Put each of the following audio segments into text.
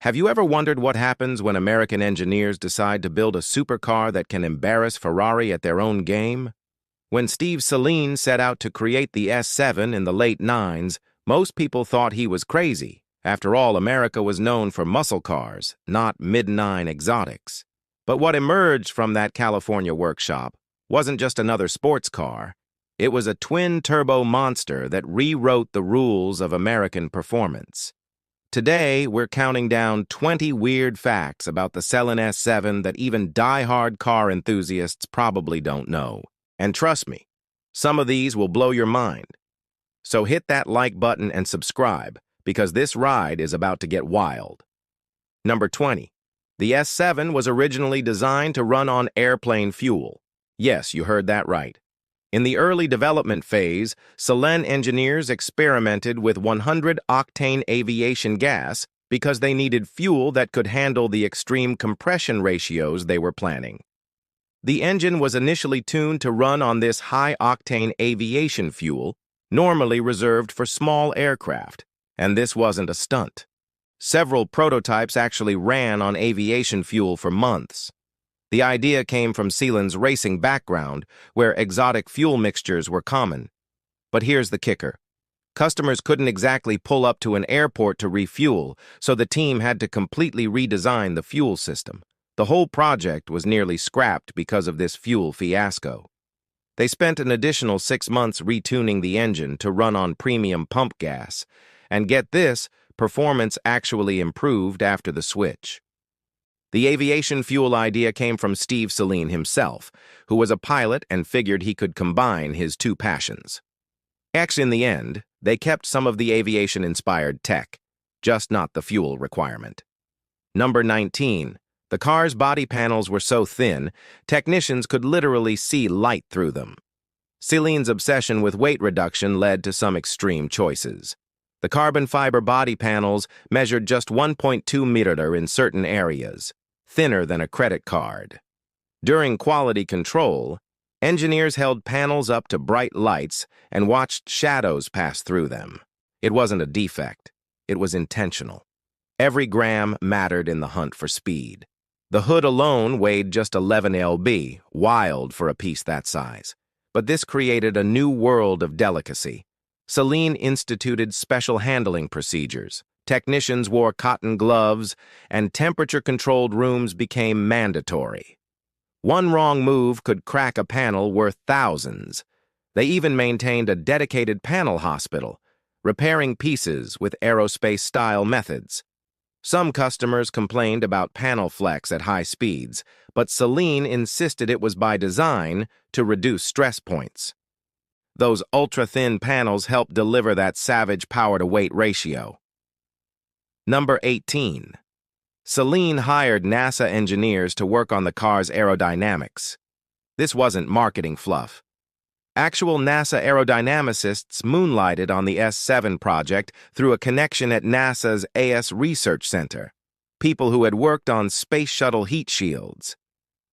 Have you ever wondered what happens when American engineers decide to build a supercar that can embarrass Ferrari at their own game? When Steve Saleen set out to create the S7 in the late 90s, most people thought he was crazy. After all, America was known for muscle cars, not mid-nine exotics. But what emerged from that California workshop wasn't just another sports car. It was a twin-turbo monster that rewrote the rules of American performance. Today, we're counting down 20 weird facts about the Saleen S7 that even die-hard car enthusiasts probably don't know. And trust me, some of these will blow your mind. So hit that like button and subscribe, because this ride is about to get wild. Number 20. The S7 was originally designed to run on airplane fuel. Yes, you heard that right. In the early development phase, Saleen engineers experimented with 100-octane aviation gas because they needed fuel that could handle the extreme compression ratios they were planning. The engine was initially tuned to run on this high-octane aviation fuel, normally reserved for small aircraft, and this wasn't a stunt. Several prototypes actually ran on aviation fuel for months. The idea came from Saleen's racing background, where exotic fuel mixtures were common. But here's the kicker. Customers couldn't exactly pull up to an airport to refuel, so the team had to completely redesign the fuel system. The whole project was nearly scrapped because of this fuel fiasco. They spent an additional 6 months retuning the engine to run on premium pump gas. And get this, performance actually improved after the switch. The aviation fuel idea came from Steve Saleen himself, who was a pilot and figured he could combine his two passions. In the end, they kept some of the aviation-inspired tech, just not the fuel requirement. Number 19. The car's body panels were so thin, technicians could literally see light through them. Saleen's obsession with weight reduction led to some extreme choices. The carbon fiber body panels measured just 1.2 meters in certain areas, thinner than a credit card. During quality control, engineers held panels up to bright lights and watched shadows pass through them. It wasn't a defect. It was intentional. Every gram mattered in the hunt for speed. The hood alone weighed just 11 lb, wild for a piece that size. But this created a new world of delicacy. Saleen instituted special handling procedures. Technicians wore cotton gloves, and temperature-controlled rooms became mandatory. One wrong move could crack a panel worth thousands. They even maintained a dedicated panel hospital, repairing pieces with aerospace-style methods. Some customers complained about panel flex at high speeds, but Saleen insisted it was by design to reduce stress points. Those ultra-thin panels helped deliver that savage power-to-weight ratio. Number 18. Saleen hired NASA engineers to work on the car's aerodynamics. This wasn't marketing fluff. Actual NASA aerodynamicists moonlighted on the S7 project through a connection at NASA's AS Research Center, people who had worked on space shuttle heat shields.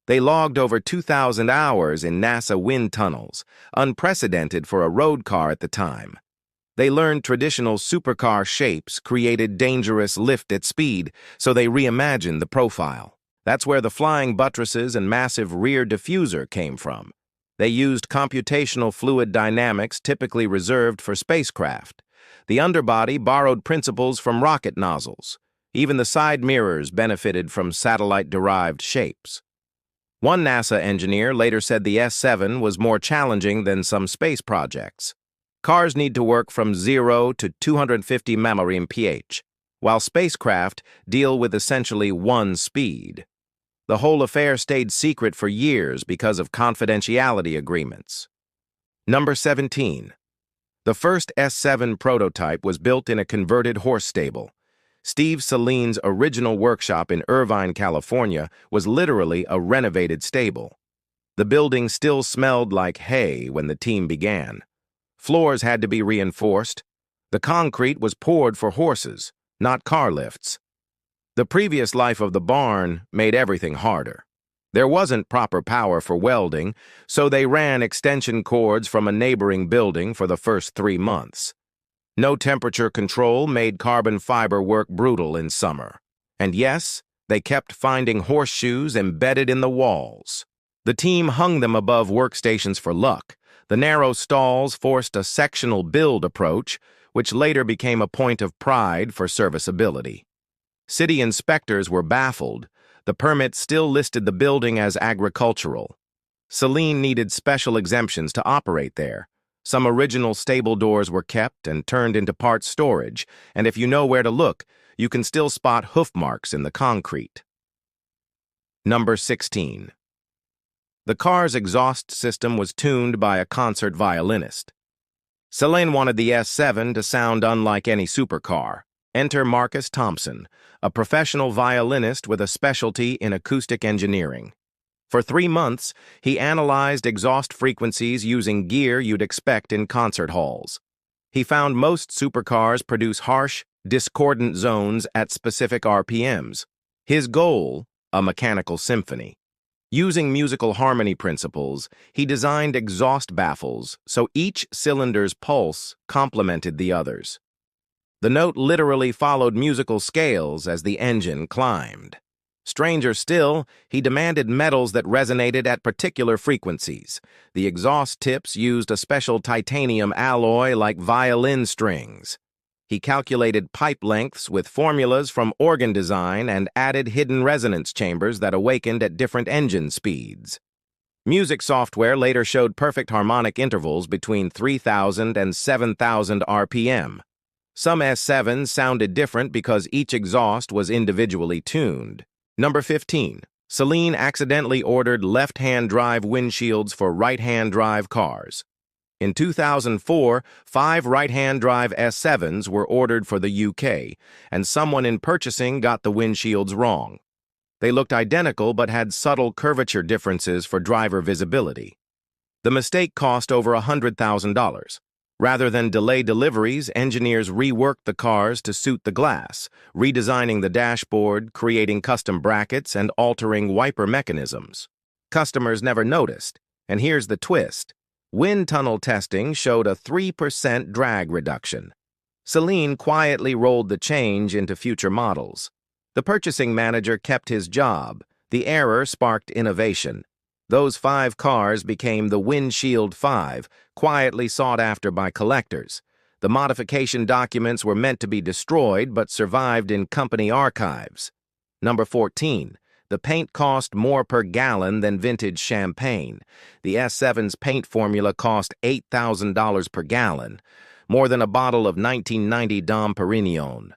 They logged over 2,000 hours in NASA wind tunnels, unprecedented for a road car at the time. They learned traditional supercar shapes created dangerous lift at speed, so they reimagined the profile. That's where the flying buttresses and massive rear diffuser came from. They used computational fluid dynamics typically reserved for spacecraft. The underbody borrowed principles from rocket nozzles. Even the side mirrors benefited from satellite-derived shapes. One NASA engineer later said the S7 was more challenging than some space projects. Cars need to work from 0 to 250 mph, while spacecraft deal with essentially one speed. The whole affair stayed secret for years because of confidentiality agreements. Number 17. The first S7 prototype was built in a converted horse stable. Steve Saleen's original workshop in Irvine, California, was literally a renovated stable. The building still smelled like hay when the team began. Floors had to be reinforced. The concrete was poured for horses, not car lifts. The previous life of the barn made everything harder. There wasn't proper power for welding, so they ran extension cords from a neighboring building for the first 3 months. No temperature control made carbon fiber work brutal in summer. And yes, they kept finding horseshoes embedded in the walls. The team hung them above workstations for luck. The narrow stalls forced a sectional build approach, which later became a point of pride for serviceability. City inspectors were baffled. The permit still listed the building as agricultural. Saleen needed special exemptions to operate there. Some original stable doors were kept and turned into parts storage, and if you know where to look, you can still spot hoof marks in the concrete. Number 16. The car's exhaust system was tuned by a concert violinist. Saleen wanted the S7 to sound unlike any supercar. Enter Marcus Thompson, a professional violinist with a specialty in acoustic engineering. For 3 months, he analyzed exhaust frequencies using gear you'd expect in concert halls. He found most supercars produce harsh, discordant zones at specific RPMs. His goal, a mechanical symphony. Using musical harmony principles, he designed exhaust baffles so each cylinder's pulse complemented the others. The note literally followed musical scales as the engine climbed. Stranger still, he demanded metals that resonated at particular frequencies. The exhaust tips used a special titanium alloy like violin strings. He calculated pipe lengths with formulas from organ design and added hidden resonance chambers that awakened at different engine speeds. Music software later showed perfect harmonic intervals between 3,000 and 7,000 RPM. Some S7s sounded different because each exhaust was individually tuned. Number 15. Saleen accidentally ordered left-hand drive windshields for right-hand drive cars. In 2004, 5 right-hand drive S7s were ordered for the UK, and someone in purchasing got the windshields wrong. They looked identical but had subtle curvature differences for driver visibility. The mistake cost over $100,000. Rather than delay deliveries, engineers reworked the cars to suit the glass, redesigning the dashboard, creating custom brackets, and altering wiper mechanisms. Customers never noticed, and here's the twist. Wind tunnel testing showed a 3% drag reduction. Saleen quietly rolled the change into future models. The purchasing manager kept his job. The error sparked innovation. Those 5 cars became the Windshield 5, quietly sought after by collectors. The modification documents were meant to be destroyed but survived in company archives. Number 14. The paint cost more per gallon than vintage champagne. The S7's paint formula cost $8,000 per gallon, more than a bottle of 1990 Dom Perignon.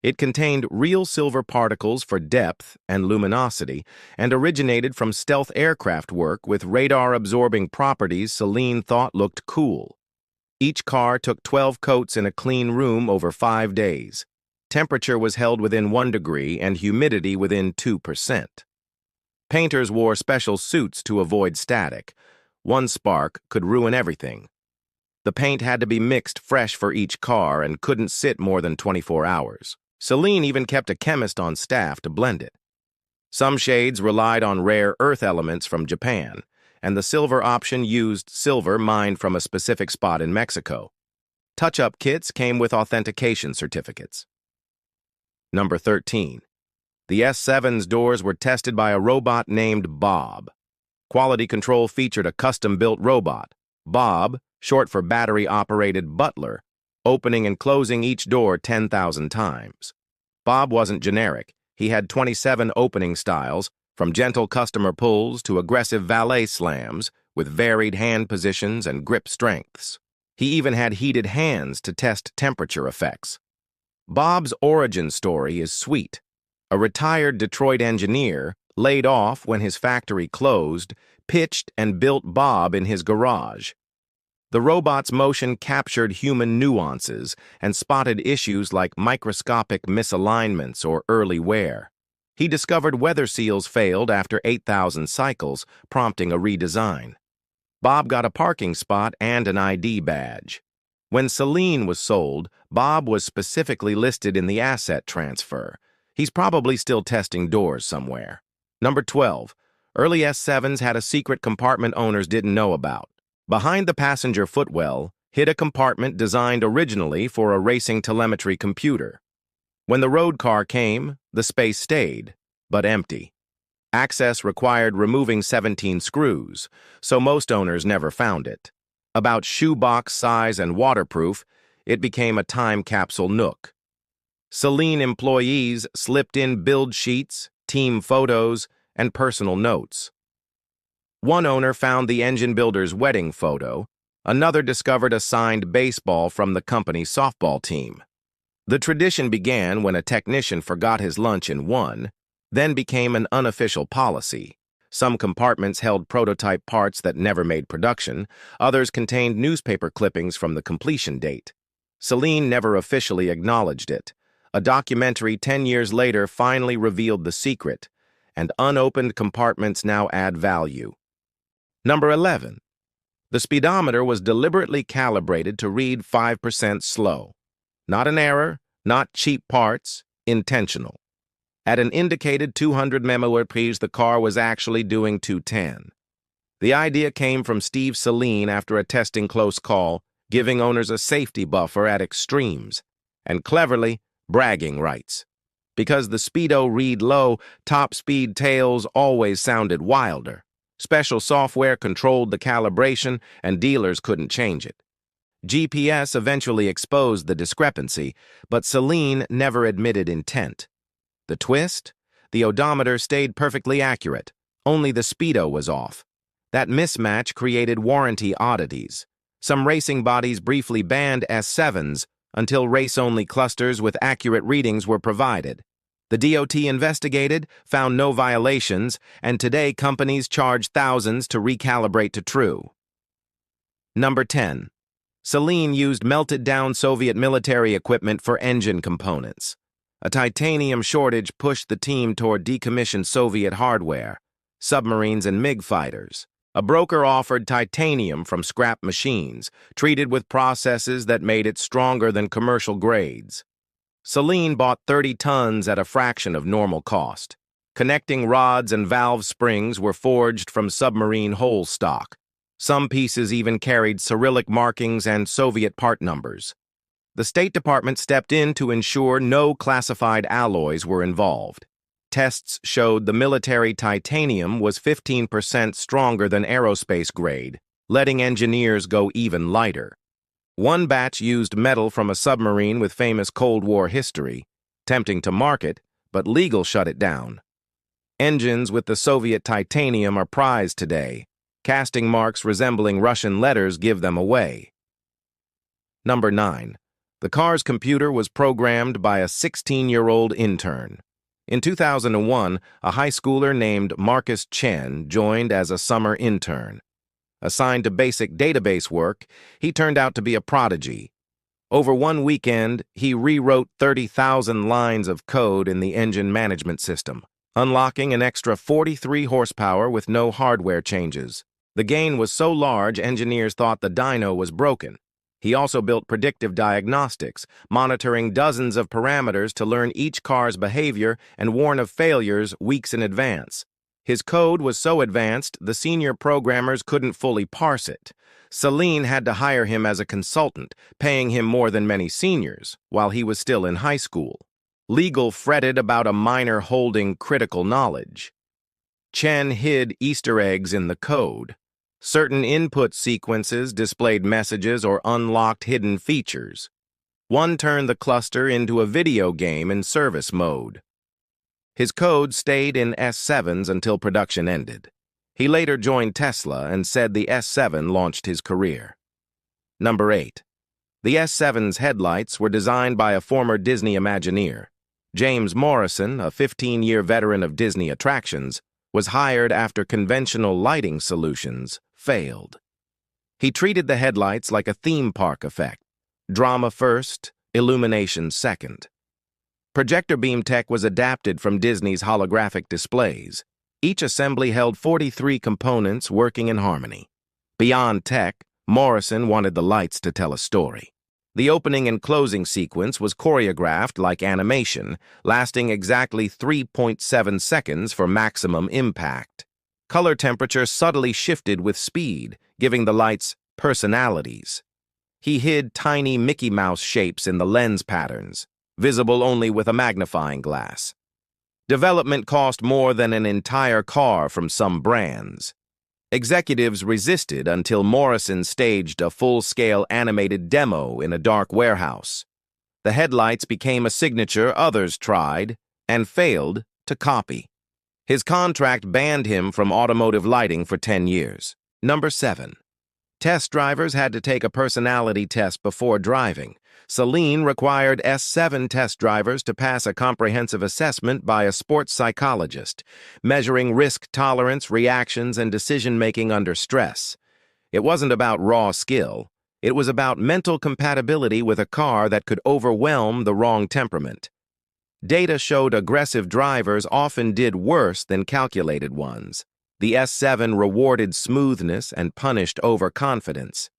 It contained real silver particles for depth and luminosity and originated from stealth aircraft work with radar-absorbing properties Saleen thought looked cool. Each car took 12 coats in a clean room over 5 days. Temperature was held within 1 degree and humidity within 2%. Painters wore special suits to avoid static. One spark could ruin everything. The paint had to be mixed fresh for each car and couldn't sit more than 24 hours. Saleen even kept a chemist on staff to blend it. Some shades relied on rare earth elements from Japan, and the silver option used silver mined from a specific spot in Mexico. Touch-up kits came with authentication certificates. Number 13. The S7's doors were tested by a robot named Bob. Quality control featured a custom-built robot, Bob, short for battery-operated butler, opening and closing each door 10,000 times. Bob wasn't generic. He had 27 opening styles, from gentle customer pulls to aggressive valet slams, with varied hand positions and grip strengths. He even had heated hands to test temperature effects. Bob's origin story is sweet. A retired Detroit engineer, laid off when his factory closed, pitched and built Bob in his garage. The robot's motion captured human nuances and spotted issues like microscopic misalignments or early wear. He discovered weather seals failed after 8,000 cycles, prompting a redesign. Bob got a parking spot and an ID badge. When Saleen was sold, Bob was specifically listed in the asset transfer. He's probably still testing doors somewhere. Number 12. Early S7s had a secret compartment owners didn't know about. Behind the passenger footwell hid a compartment designed originally for a racing telemetry computer. When the road car came, The space stayed, but empty. Access required removing 17 screws, so most owners never found it. About shoebox size and waterproof, it became a time capsule nook. Saleen employees slipped in build sheets, team photos, and personal notes. One owner found the engine builder's wedding photo. Another discovered a signed baseball from the company's softball team. The tradition began when a technician forgot his lunch in one, then became an unofficial policy. Some compartments held prototype parts that never made production, others contained newspaper clippings from the completion date. Saleen never officially acknowledged it. A documentary 10 years later finally revealed the secret, and unopened compartments now add value. Number 11. The speedometer was deliberately calibrated to read 5% slow. Not an error, not cheap parts, intentional. At an indicated 200 mph, the car was actually doing 210. The idea came from Steve Saleen after a testing close call, giving owners a safety buffer at extremes, and cleverly, bragging rights. Because the speedo read low, top speed tails always sounded wilder. Special software controlled the calibration, and dealers couldn't change it. GPS eventually exposed the discrepancy, but Saleen never admitted intent. The twist? The odometer stayed perfectly accurate. Only the speedo was off. That mismatch created warranty oddities. Some racing bodies briefly banned S7s until race-only clusters with accurate readings were provided. The DOT investigated, found no violations, and today companies charge thousands to recalibrate to true. Number 10. Saleen used melted-down Soviet military equipment for engine components. A titanium shortage pushed the team toward decommissioned Soviet hardware, submarines and MiG fighters. A broker offered titanium from scrap machines, treated with processes that made it stronger than commercial grades. Saleen bought 30 tons at a fraction of normal cost. Connecting rods and valve springs were forged from submarine whole stock. Some pieces even carried Cyrillic markings and Soviet part numbers. The State Department stepped in to ensure no classified alloys were involved. Tests showed the military titanium was 15% stronger than aerospace grade, letting engineers go even lighter. One batch used metal from a submarine with famous Cold War history, tempting to market, but legal shut it down. Engines with the Soviet titanium are prized today. Casting marks resembling Russian letters give them away. Number 9. The car's computer was programmed by a 16-year-old intern. In 2001, a high schooler named Marcus Chen joined as a summer intern. Assigned to basic database work, he turned out to be a prodigy. Over one weekend, he rewrote 30,000 lines of code in the engine management system, unlocking an extra 43 horsepower with no hardware changes. The gain was so large, engineers thought the dyno was broken. He also built predictive diagnostics, monitoring dozens of parameters to learn each car's behavior and warn of failures weeks in advance. His code was so advanced, the senior programmers couldn't fully parse it. Saleen had to hire him as a consultant, paying him more than many seniors, while he was still in high school. Legal fretted about a minor holding critical knowledge. Chen hid Easter eggs in the code. Certain input sequences displayed messages or unlocked hidden features. One turned the cluster into a video game in service mode. His code stayed in S7s until production ended. He later joined Tesla and said the S7 launched his career. Number 8. The S7's headlights were designed by a former Disney Imagineer. James Morrison, a 15-year veteran of Disney attractions, was hired after conventional lighting solutions failed. He treated the headlights like a theme park effect. Drama first, illumination second. Projector beam tech was adapted from Disney's holographic displays. Each assembly held 43 components working in harmony. Beyond tech, Morrison wanted the lights to tell a story. The opening and closing sequence was choreographed like animation, lasting exactly 3.7 seconds for maximum impact. Color temperature subtly shifted with speed, giving the lights personalities. He hid tiny Mickey Mouse shapes in the lens patterns, visible only with a magnifying glass. Development cost more than an entire car from some brands. Executives resisted until Morrison staged a full-scale animated demo in a dark warehouse. The headlights became a signature others tried and failed to copy. His contract banned him from automotive lighting for 10 years. Number 7. Test drivers had to take a personality test before driving. Saleen required S7 test drivers to pass a comprehensive assessment by a sports psychologist, measuring risk tolerance, reactions, and decision-making under stress. It wasn't about raw skill. It was about mental compatibility with a car that could overwhelm the wrong temperament. Data showed aggressive drivers often did worse than calculated ones. The S7 rewarded smoothness and punished overconfidence.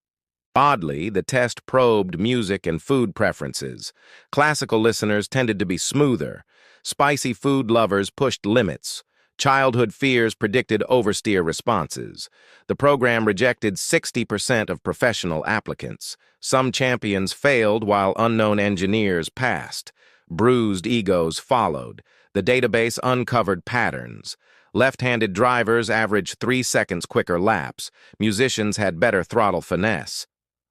Oddly, the test probed music and food preferences. Classical listeners tended to be smoother. Spicy food lovers pushed limits. Childhood fears predicted oversteer responses. The program rejected 60% of professional applicants. Some champions failed while unknown engineers passed. Bruised egos followed. The database uncovered patterns. Left-handed drivers averaged 3 seconds quicker laps. Musicians had better throttle finesse.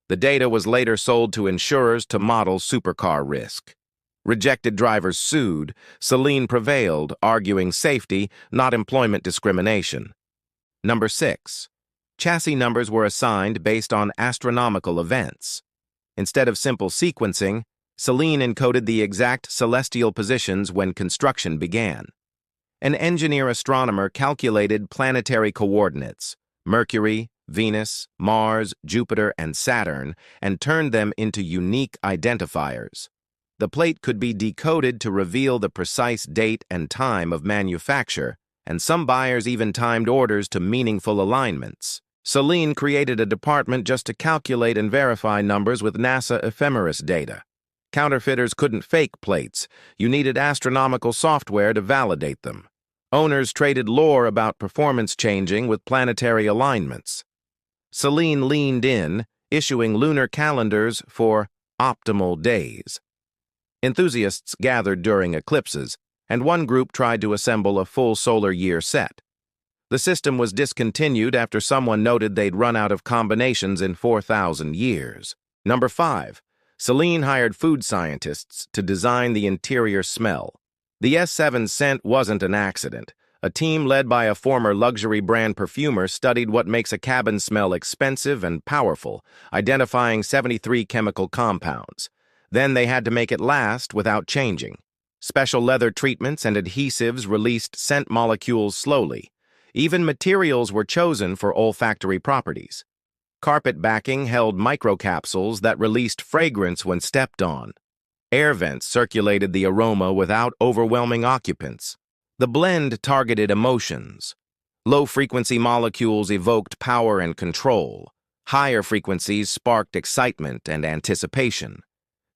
The data was later sold to insurers to model supercar risk. Rejected drivers sued. Saleen prevailed, arguing safety, not employment discrimination. Number 6. Chassis numbers were assigned based on astronomical events. Instead of simple sequencing, Saleen encoded the exact celestial positions when construction began. An engineer-astronomer calculated planetary coordinates, Mercury, Venus, Mars, Jupiter, and Saturn, and turned them into unique identifiers. The plate could be decoded to reveal the precise date and time of manufacture, and some buyers even timed orders to meaningful alignments. Saleen created a department just to calculate and verify numbers with NASA ephemeris data. Counterfeiters couldn't fake plates. You needed astronomical software to validate them. Owners traded lore about performance changing with planetary alignments. Saleen leaned in, issuing lunar calendars for optimal days. Enthusiasts gathered during eclipses, and one group tried to assemble a full solar year set. The system was discontinued after someone noted they'd run out of combinations in 4,000 years. Number 5. Saleen hired food scientists to design the interior smell. The S7 scent wasn't an accident. A team led by a former luxury brand perfumer studied what makes a cabin smell expensive and powerful, identifying 73 chemical compounds. Then they had to make it last without changing. Special leather treatments and adhesives released scent molecules slowly. Even materials were chosen for olfactory properties. Carpet backing held microcapsules that released fragrance when stepped on. Air vents circulated the aroma without overwhelming occupants. The blend targeted emotions. Low-frequency molecules evoked power and control. Higher frequencies sparked excitement and anticipation.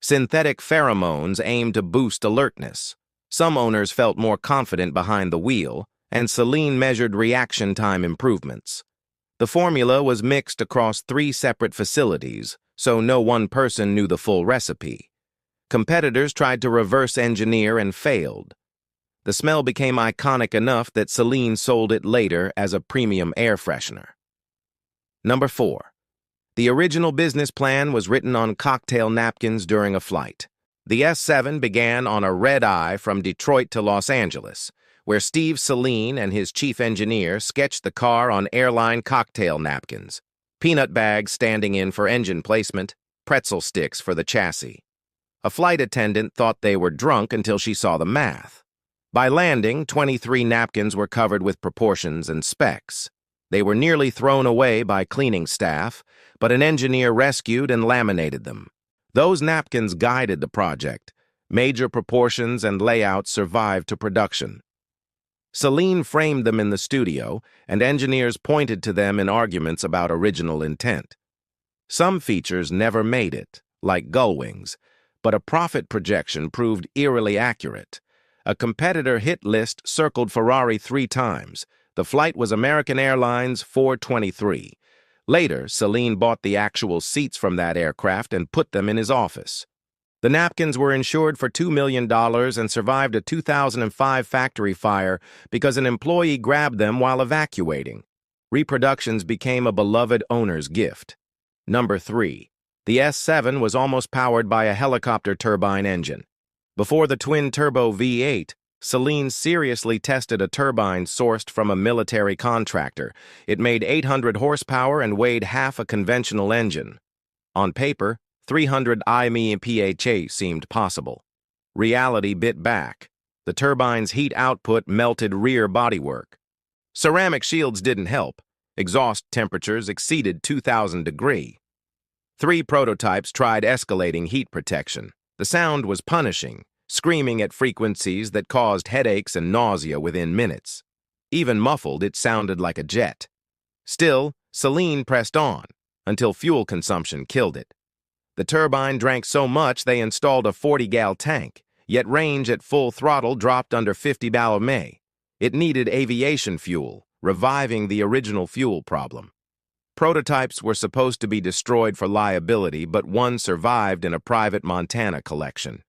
Synthetic pheromones aimed to boost alertness. Some owners felt more confident behind the wheel, and Saleen measured reaction time improvements. The formula was mixed across 3 separate facilities, so no one person knew the full recipe. Competitors tried to reverse engineer and failed. The smell became iconic enough that Saleen sold it later as a premium air freshener. Number 4. The original business plan was written on cocktail napkins during a flight. The S7 began on a red-eye from Detroit to Los Angeles, where Steve Saleen and his chief engineer sketched the car on airline cocktail napkins, peanut bags standing in for engine placement, pretzel sticks for the chassis. A flight attendant thought they were drunk until she saw the math. By landing, 23 napkins were covered with proportions and specs. They were nearly thrown away by cleaning staff, but an engineer rescued and laminated them. Those napkins guided the project. Major proportions and layouts survived to production. Saleen framed them in the studio, and engineers pointed to them in arguments about original intent. Some features never made it, like gull wings, but a profit projection proved eerily accurate. A competitor hit list circled Ferrari 3 times. The flight was American Airlines 423. Later, Saleen bought the actual seats from that aircraft and put them in his office. The napkins were insured for $2 million and survived a 2005 factory fire because an employee grabbed them while evacuating. Reproductions became a beloved owner's gift. Number 3. The S7 was almost powered by a helicopter turbine engine. Before the twin-turbo V8, Saleen seriously tested a turbine sourced from a military contractor. It made 800 horsepower and weighed half a conventional engine. On paper, 300 mph seemed possible. Reality bit back. The turbine's heat output melted rear bodywork. Ceramic shields didn't help. Exhaust temperatures exceeded 2,000 degrees. 3 prototypes tried escalating heat protection. The sound was punishing, screaming at frequencies that caused headaches and nausea within minutes. Even muffled, it sounded like a jet. Still, Saleen pressed on, until fuel consumption killed it. The turbine drank so much they installed a 40-gal tank, yet range at full throttle dropped under 50 bbl. It needed aviation fuel, reviving the original fuel problem. Prototypes were supposed to be destroyed for liability, but one survived in a private Montana collection.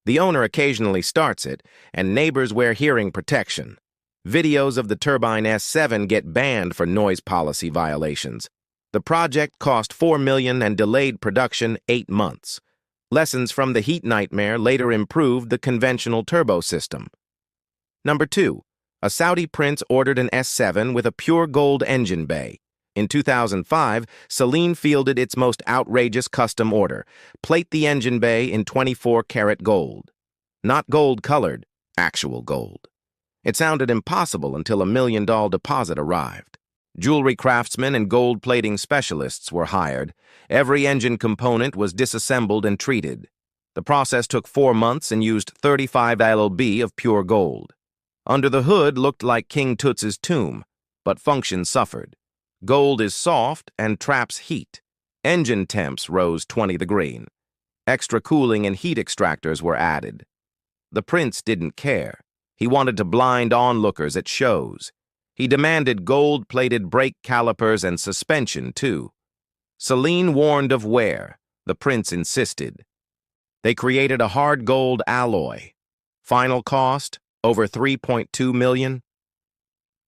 The owner occasionally starts it, and neighbors wear hearing protection. Videos of the turbine S7 get banned for noise policy violations. The project cost $4 million and delayed production 8 months. Lessons from the heat nightmare later improved the conventional turbo system. Number 2. A Saudi prince ordered an S7 with a pure gold engine bay. In 2005, Saleen fielded its most outrageous custom order: plate the engine bay in 24-karat gold. Not gold-colored, actual gold. It sounded impossible until $1 million deposit arrived. Jewelry craftsmen and gold-plating specialists were hired. Every engine component was disassembled and treated. The process took 4 months and used 35 lb of pure gold. Under the hood looked like King Tut's tomb, but function suffered. Gold is soft and traps heat. Engine temps rose 20 degrees. Extra cooling and heat extractors were added. The prince didn't care. He wanted to blind onlookers at shows. He demanded gold-plated brake calipers and suspension, too. Saleen warned of wear. The prince insisted. They created a hard gold alloy. Final cost, over $3.2 million.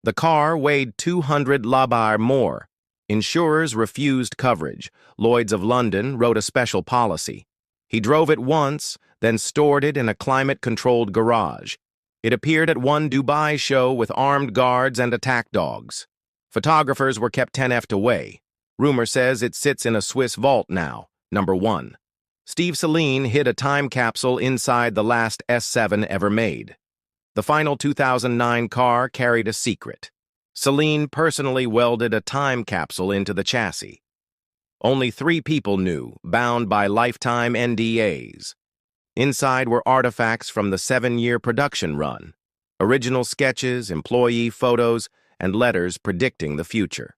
The car weighed 200 lb more. Insurers refused coverage. Lloyd's of London wrote a special policy. He drove it once, then stored it in a climate-controlled garage. It appeared at one Dubai show with armed guards and attack dogs. Photographers were kept 10 feet away. Rumor says it sits in a Swiss vault now. Number 1. Steve Saleen hid a time capsule inside the last S7 ever made. The final 2009 car carried a secret. Saleen personally welded a time capsule into the chassis. Only 3 people knew, bound by lifetime NDAs. Inside were artifacts from the 7-year production run, original sketches, employee photos, and letters predicting the future.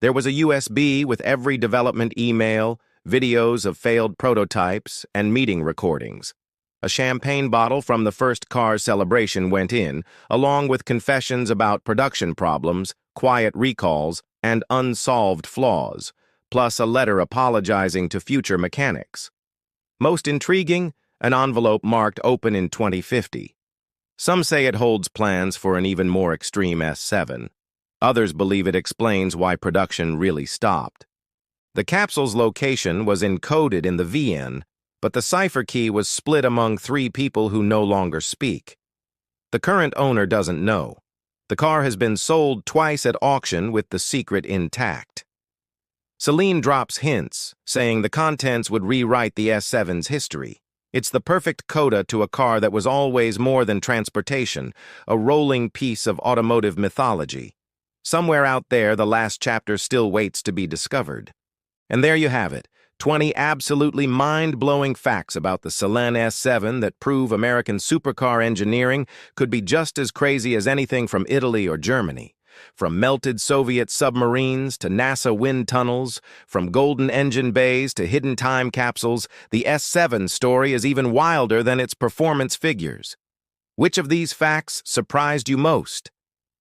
There was a USB with every development email, videos of failed prototypes, and meeting recordings. A champagne bottle from the first car's celebration went in, along with confessions about production problems, quiet recalls, and unsolved flaws, plus a letter apologizing to future mechanics. Most intriguing, an envelope marked open in 2050. Some say it holds plans for an even more extreme S7. Others believe it explains why production really stopped. The capsule's location was encoded in the VN, but the cipher key was split among 3 people who no longer speak. The current owner doesn't know. The car has been sold twice at auction with the secret intact. Saleen drops hints, saying the contents would rewrite the S7's history. It's the perfect coda to a car that was always more than transportation, a rolling piece of automotive mythology. Somewhere out there, the last chapter still waits to be discovered. And there you have it. 20 absolutely mind-blowing facts about the Saleen S7 that prove American supercar engineering could be just as crazy as anything from Italy or Germany. From melted Soviet submarines to NASA wind tunnels, from golden engine bays to hidden time capsules, the S7 story is even wilder than its performance figures. Which of these facts surprised you most?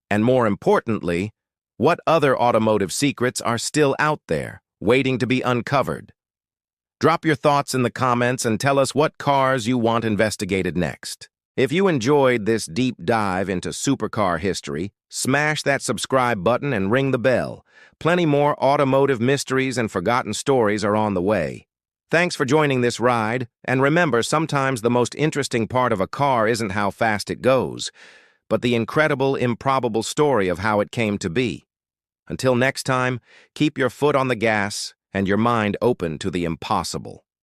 And more importantly, what other automotive secrets are still out there, waiting to be uncovered? Drop your thoughts in the comments and tell us what cars you want investigated next. If you enjoyed this deep dive into supercar history, smash that subscribe button and ring the bell. Plenty more automotive mysteries and forgotten stories are on the way. Thanks for joining this ride, and remember, sometimes the most interesting part of a car isn't how fast it goes, but the incredible, improbable story of how it came to be. Until next time, keep your foot on the gas and your mind open to the impossible.